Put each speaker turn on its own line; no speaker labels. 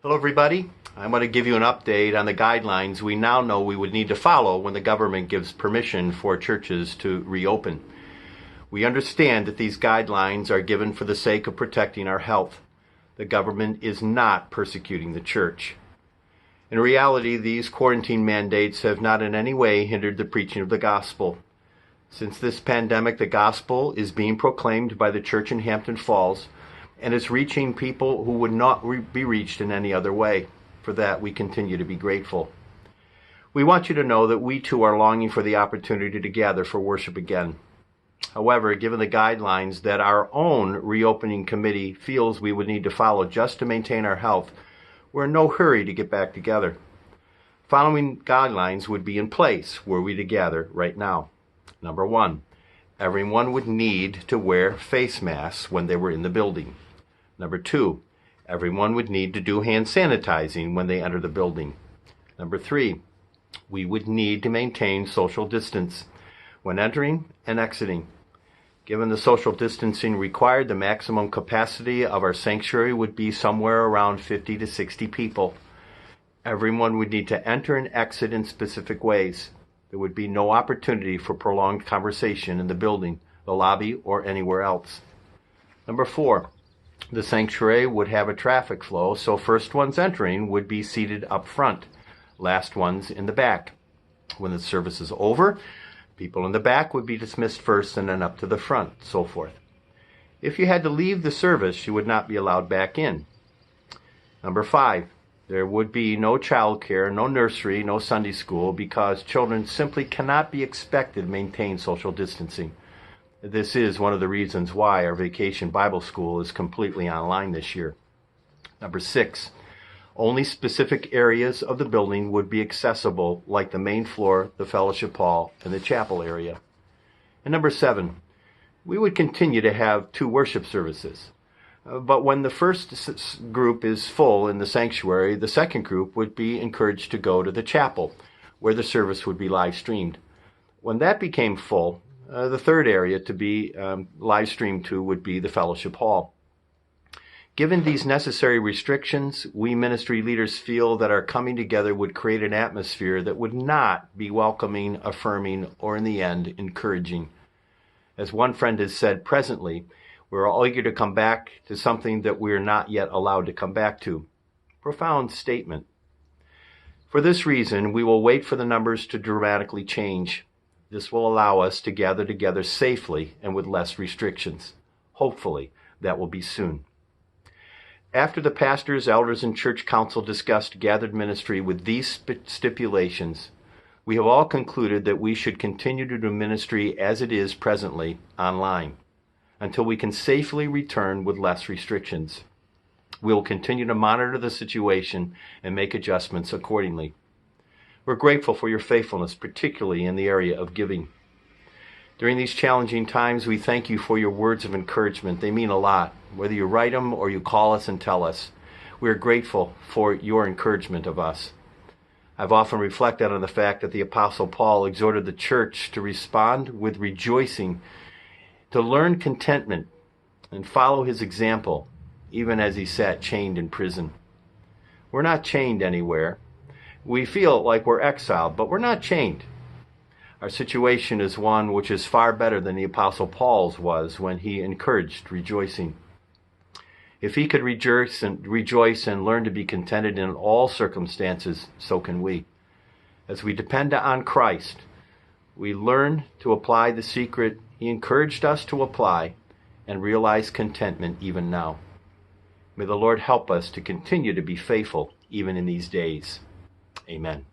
Hello everybody. I'm going to give you an update on the guidelines we now know we would need to follow when the government gives permission for churches to reopen. We understand that these guidelines are given for the sake of protecting our health. The government is not persecuting the church. In reality, these quarantine mandates have not in any way hindered the preaching of the gospel. Since this pandemic, the gospel is being proclaimed by the church in Hampton Falls, and it's reaching people who would not be reached in any other way. For that, we continue to be grateful. We want you to know that we too are longing for the opportunity to gather for worship again. However, given the guidelines that our own reopening committee feels we would need to follow just to maintain our health, we're in no hurry to get back together. Following guidelines would be in place were we to gather right now. Number 1, everyone would need to wear face masks when they were in the building. Number 2, everyone would need to do hand sanitizing when they enter the building. Number 3, we would need to maintain social distance when entering and exiting. Given the social distancing required, the maximum capacity of our sanctuary would be somewhere around 50 to 60 people. Everyone would need to enter and exit in specific ways. There would be no opportunity for prolonged conversation in the building, the lobby, or anywhere else. Number 4, the sanctuary would have a traffic flow, so first ones entering would be seated up front, last ones in the back. When the service is over, people in the back would be dismissed first and then up to the front, so forth. If you had to leave the service, you would not be allowed back in. Number 5, there would be no childcare, no nursery, no Sunday school, because children simply cannot be expected to maintain social distancing. This is one of the reasons why our Vacation Bible School is completely online this year. Number 6, only specific areas of the building would be accessible, like the main floor, the fellowship hall, and the chapel area. And number 7, we would continue to have 2 worship services. But when the first group is full in the sanctuary, the second group would be encouraged to go to the chapel, where the service would be live streamed. When that became full, the third area to be live streamed to would be the fellowship hall. Given these necessary restrictions, we ministry leaders feel that our coming together would create an atmosphere that would not be welcoming, affirming, or in the end, encouraging. As one friend has said, presently, we're all eager to come back to something that we're not yet allowed to come back to. Profound statement. For this reason, we will wait for the numbers to dramatically change. This will allow us to gather together safely and with less restrictions. Hopefully, that will be soon. After the pastors, elders, and church council discussed gathered ministry with these stipulations, we have all concluded that we should continue to do ministry as it is presently online until we can safely return with less restrictions. We will continue to monitor the situation and make adjustments accordingly. We're grateful for your faithfulness, particularly in the area of giving. During these challenging times, we thank you for your words of encouragement. They mean a lot, whether you write them or you call us and tell us. We are grateful for your encouragement of us. I've often reflected on the fact that the Apostle Paul exhorted the church to respond with rejoicing, to learn contentment, and follow his example, even as he sat chained in prison. We're not chained anywhere. We feel like we're exiled, but we're not chained. Our situation is one which is far better than the Apostle Paul's was when he encouraged rejoicing. If he could rejoice and learn to be contented in all circumstances, so can we. As we depend on Christ, we learn to apply the secret he encouraged us to apply and realize contentment even now. May the Lord help us to continue to be faithful even in these days. Amen.